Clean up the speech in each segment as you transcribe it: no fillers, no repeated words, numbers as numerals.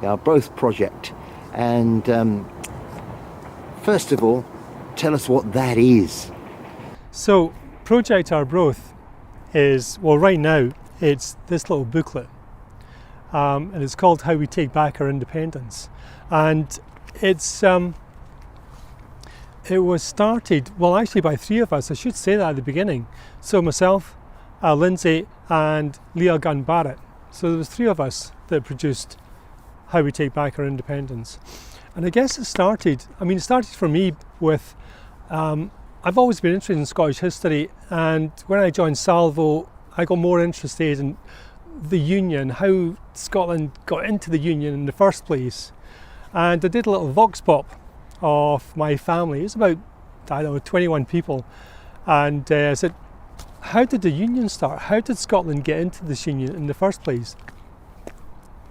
the Arbroath Project. And first of all, tell us what that is. So, Project Arbroath is, well, right now, it's this little booklet. And it's called How We Take Back Our Independence. And it's it was started, well, actually by three of us. I should say that at the beginning. So myself, Lindsay, and Leah Gunn Barrett. So there was three of us that produced How We Take Back Our Independence. And I guess it started for me with, I've always been interested in Scottish history, and when I joined Salvo, I got more interested in the Union, how Scotland got into the Union in the first place. And I did a little vox pop of my family. It was about, 21 people. And I said, how did the Union start? How did Scotland get into this Union in the first place?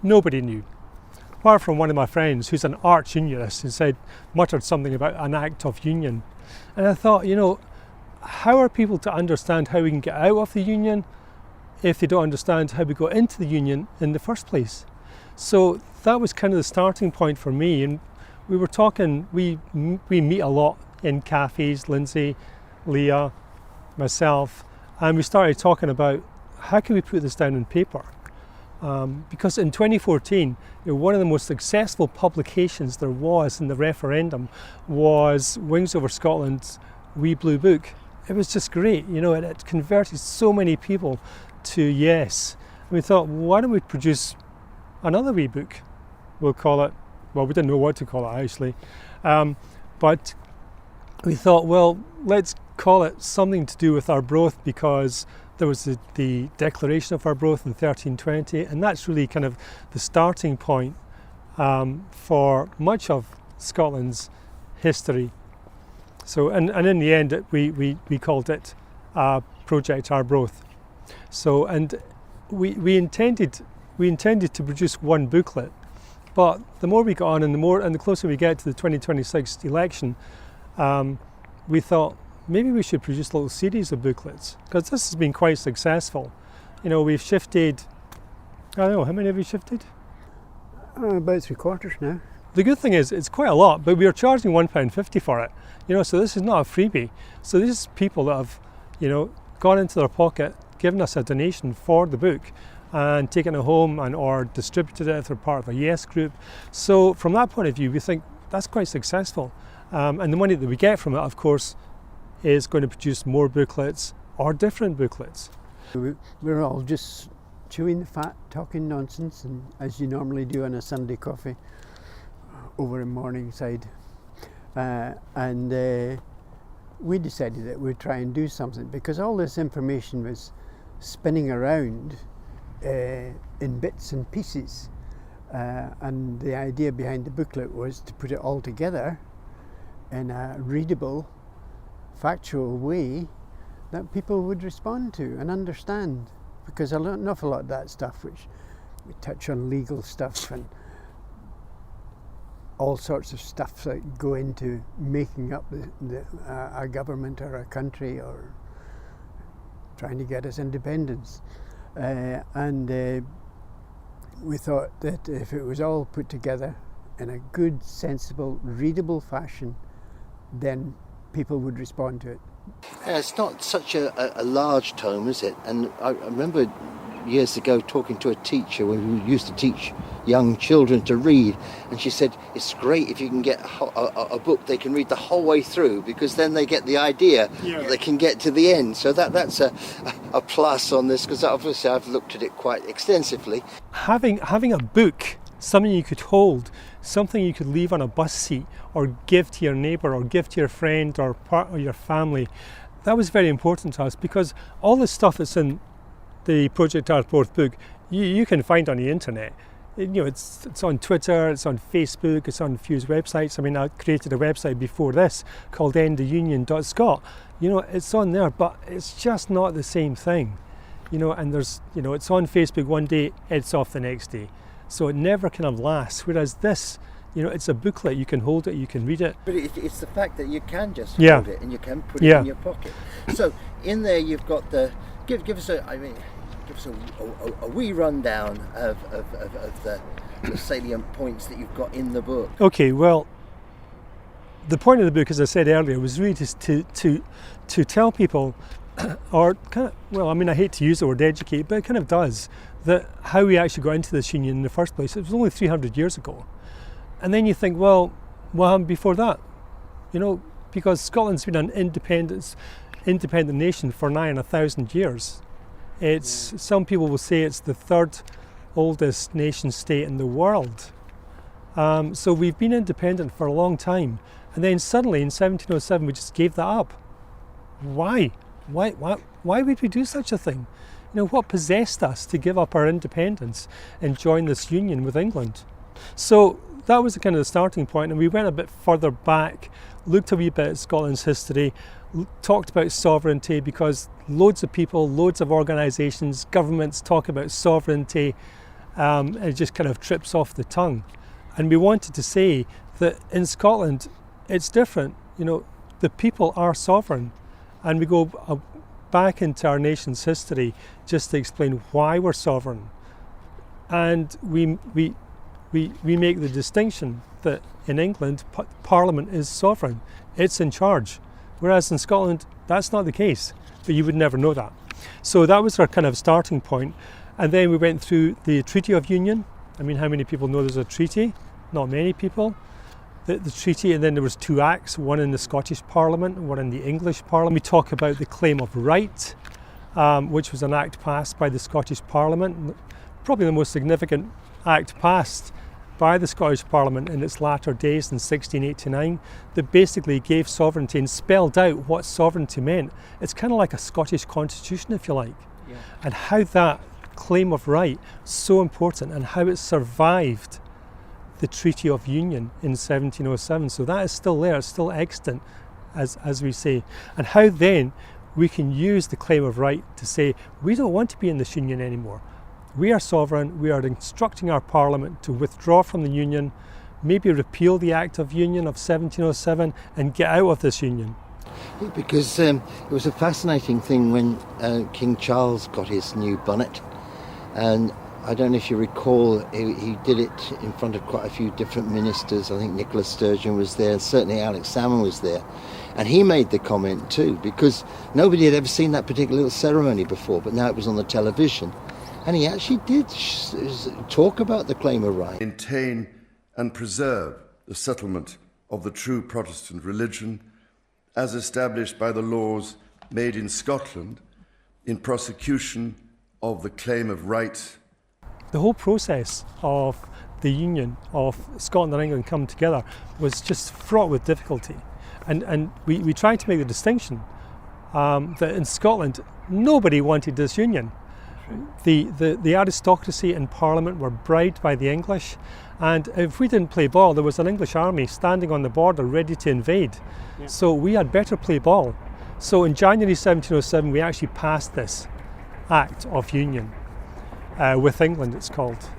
Nobody knew. Apart from one of my friends who's an arch unionist who muttered something about an act of union. And I thought, how are people to understand how we can get out of the Union if they don't understand how we got into the Union in the first place? So that was kind of the starting point for me. And we were talking, we meet a lot in cafes, Lindsay, Leah, myself, and we started talking about how can we put this down on paper? Because in 2014, one of the most successful publications there was in the referendum was Wings Over Scotland's Wee Blue Book. It was just great, it converted so many people to yes. And we thought, why don't we produce another wee book? We'll call it, well, we didn't know what to call it actually, but we thought, well, let's call it something to do with Arbroath, because there was the Declaration of Arbroath in 1320, and that's really kind of the starting point for much of Scotland's history. So, and in the end, we called it Project Arbroath. So, and we intended to produce one booklet, but the more we got on, and the closer we get to the 2026 election, we thought maybe we should produce a little series of booklets, because this has been quite successful. We've shifted, I don't know, how many have we shifted? About 3/4 now. The good thing is it's quite a lot, but we are charging £1.50 for it. So this is not a freebie. So these people that have, gone into their pocket, given us a donation for the book, and taken it home or distributed it if they're part of a Yes group. So from that point of view, we think that's quite successful. And the money that we get from it, of course, is going to produce more booklets or different booklets. We're all just chewing the fat, talking nonsense, and as you normally do on a Sunday coffee over in Morningside. And we decided that we'd try and do something, because all this information was spinning around in bits and pieces. And the idea behind the booklet was to put it all together in a readable, factual way that people would respond to and understand, because an awful lot of that stuff, which we touch on legal stuff and all sorts of stuff that go into making up a government or a country or trying to get us independence. And we thought that if it was all put together in a good, sensible, readable fashion, then people would respond to it. It's not such a large tome, is it? And I remember years ago talking to a teacher who used to teach young children to read, and she said it's great if you can get a book they can read the whole way through, because then they get the idea that they can get to the end. So that's a plus on this, because obviously I've looked at it quite extensively. Having a book, something you could hold, something you could leave on a bus seat or give to your neighbour or give to your friend or part of your family, that was very important to us, because all the stuff that's in the Project Arbroath book you can find on the internet. It's on Twitter, it's on Facebook, it's on a few websites. I created a website before this called endtheunion.scot. It's on there, but it's just not the same thing. And there's, it's on Facebook one day, it's off the next day. So it never kind of lasts. Whereas this, it's a booklet, you can hold it, you can read it. But it's the fact that you can just hold it and you can put it in your pocket. So in there you've got give us a wee rundown of the salient points that you've got in the book. Okay, well, the point of the book, as I said earlier, was really just to tell people, or kind of, well, I mean, I hate to use the word educate, but it kind of does, that how we actually got into this union in the first place. It was only 300 years ago. And then you think, well, what happened before that? You know, because Scotland's been an independent nation for nigh on 1,000 years. Some people will say it's the third oldest nation state in the world. So we've been independent for a long time. And then suddenly in 1707 we just gave that up. Why? Why would we do such a thing? You know, what possessed us to give up our independence and join this union with England? So that was kind of the starting point, and we went a bit further back, looked a wee bit at Scotland's history, talked about sovereignty, because loads of people, loads of organisations, governments talk about sovereignty, and it just kind of trips off the tongue. And we wanted to say that in Scotland it's different. You know, the people are sovereign, and we go back into our nation's history just to explain why we're sovereign. And we make the distinction that in England Parliament is sovereign, it's in charge, whereas in Scotland that's not the case, but you would never know that. So that was our kind of starting point. And then we went through the Treaty of Union. I mean, how many people know there's a treaty? Not many people. The treaty, and then there was two acts, one in the Scottish Parliament and one in the English Parliament. We talk about the Claim of Right, which was an act passed by the Scottish Parliament, probably the most significant act passed by the Scottish Parliament in its latter days in 1689, that basically gave sovereignty and spelled out what sovereignty meant. It's kind of like a Scottish constitution, if you like, and how that Claim of Right is so important, and how it survived the Treaty of Union in 1707. So that is still there, it's still extant, as we say. And how then we can use the Claim of Right to say, we don't want to be in this union anymore. We are sovereign, we are instructing our Parliament to withdraw from the union, maybe repeal the Act of Union of 1707 and get out of this union. Because it was a fascinating thing when King Charles got his new bonnet, and I don't know if you recall, he did it in front of quite a few different ministers. I think Nicola Sturgeon was there, and certainly Alex Salmon was there. And he made the comment too, because nobody had ever seen that particular little ceremony before, but now it was on the television. And he actually did talk about the Claim of Right. Maintain and preserve the settlement of the true Protestant religion as established by the laws made in Scotland in prosecution of the Claim of Right. The whole process of the union of Scotland and England coming together was just fraught with difficulty. And we tried to make the distinction that in Scotland nobody wanted this union. The aristocracy in Parliament were bribed by the English, and if we didn't play ball, there was an English army standing on the border ready to invade. Yeah. So we had better play ball. So in January 1707 we actually passed this Act of Union. With England it's called.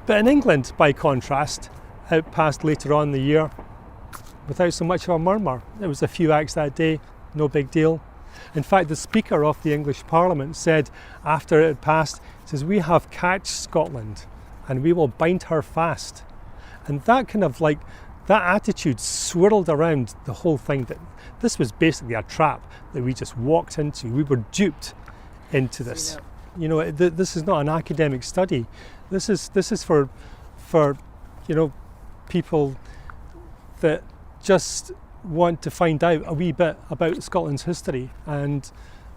But in England, by contrast, it passed later on in the year without so much of a murmur. There was a few acts that day, no big deal. In fact, the Speaker of the English Parliament said after it had passed, he says, "We have catched Scotland and we will bind her fast." And that kind of like, that attitude swirled around the whole thing, that this was basically a trap that we just walked into. We were duped into this. You know, this is not an academic study. This is for you know, people that just want to find out a wee bit about Scotland's history and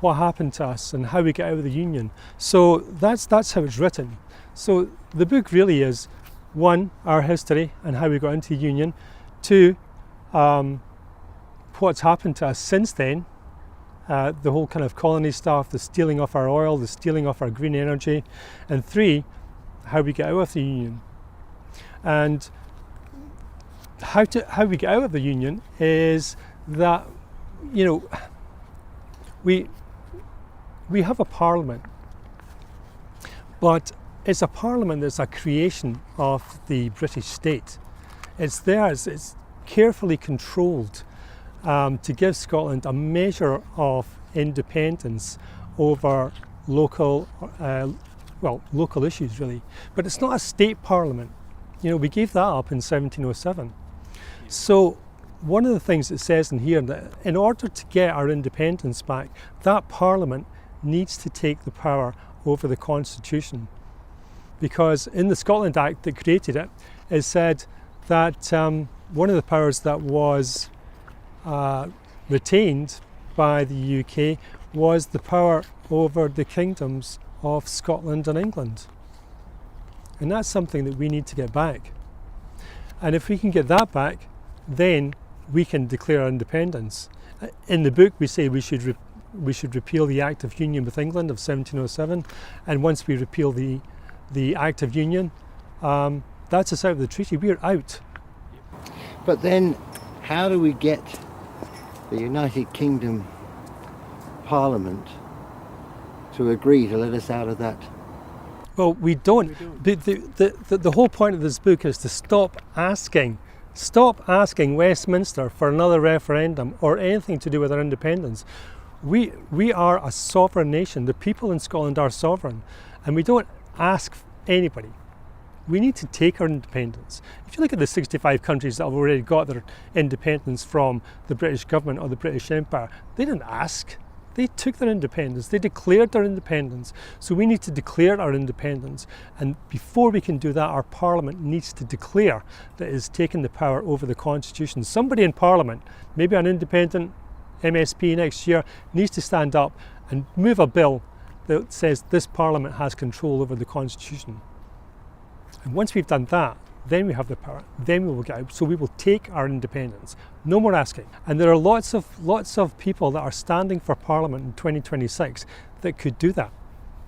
what happened to us and how we get out of the union. So that's how it's written. So the book really is, one, our history and how we got into the union. Two, what's happened to us since then. The whole kind of colony stuff, the stealing of our oil, the stealing of our green energy, and three, how we get out of the union. And how we get out of the union is that, you know, we have a parliament, but it's a parliament that's a creation of the British state. It's theirs, it's carefully controlled to give Scotland a measure of independence over local well, local issues really. But it's not a state parliament. We gave that up in 1707. So one of the things it says in here that in order to get our independence back, that parliament needs to take the power over the constitution. Because in the Scotland Act that created it, it said that one of the powers that was retained by the UK was the power over the kingdoms of Scotland and England. And that's something that we need to get back. And if we can get that back, then we can declare our independence. In the book we say we should repeal the Act of Union with England of 1707, and once we repeal the Act of Union, that's us out of the treaty. We're out. But then, how do we get the United Kingdom Parliament to agree to let us out of that? Well, we don't. The whole point of this book is to stop asking Westminster for another referendum or anything to do with our independence. We are a sovereign nation. The people in Scotland are sovereign, and we don't ask anybody. We need to take our independence. If you look at the 65 countries that have already got their independence from the British government or the British Empire, they didn't ask. They took their independence. They declared their independence. So we need to declare our independence. And before we can do that, our Parliament needs to declare that it has taken the power over the Constitution. Somebody in Parliament, maybe an independent MSP next year, needs to stand up and move a bill that says this Parliament has control over the Constitution. And once we've done that, then we have the power, then we will get out. So we will take our independence. No more asking. And there are lots of people that are standing for Parliament in 2026 that could do that.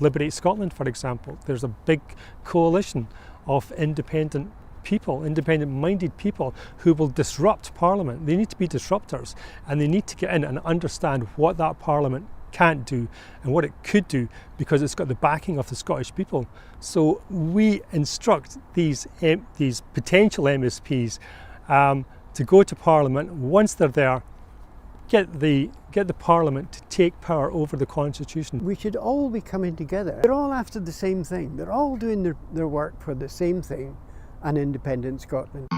Liberate Scotland, for example. There's a big coalition of independent people, independent-minded people who will disrupt Parliament. They need to be disruptors, and they need to get in and understand what that Parliament can't do and what it could do, because it's got the backing of the Scottish people. So we instruct these potential MSPs to go to Parliament. Once they're there, get the Parliament to take power over the Constitution. We should all be coming together. They're all after the same thing. They're all doing their work for the same thing, an independent Scotland.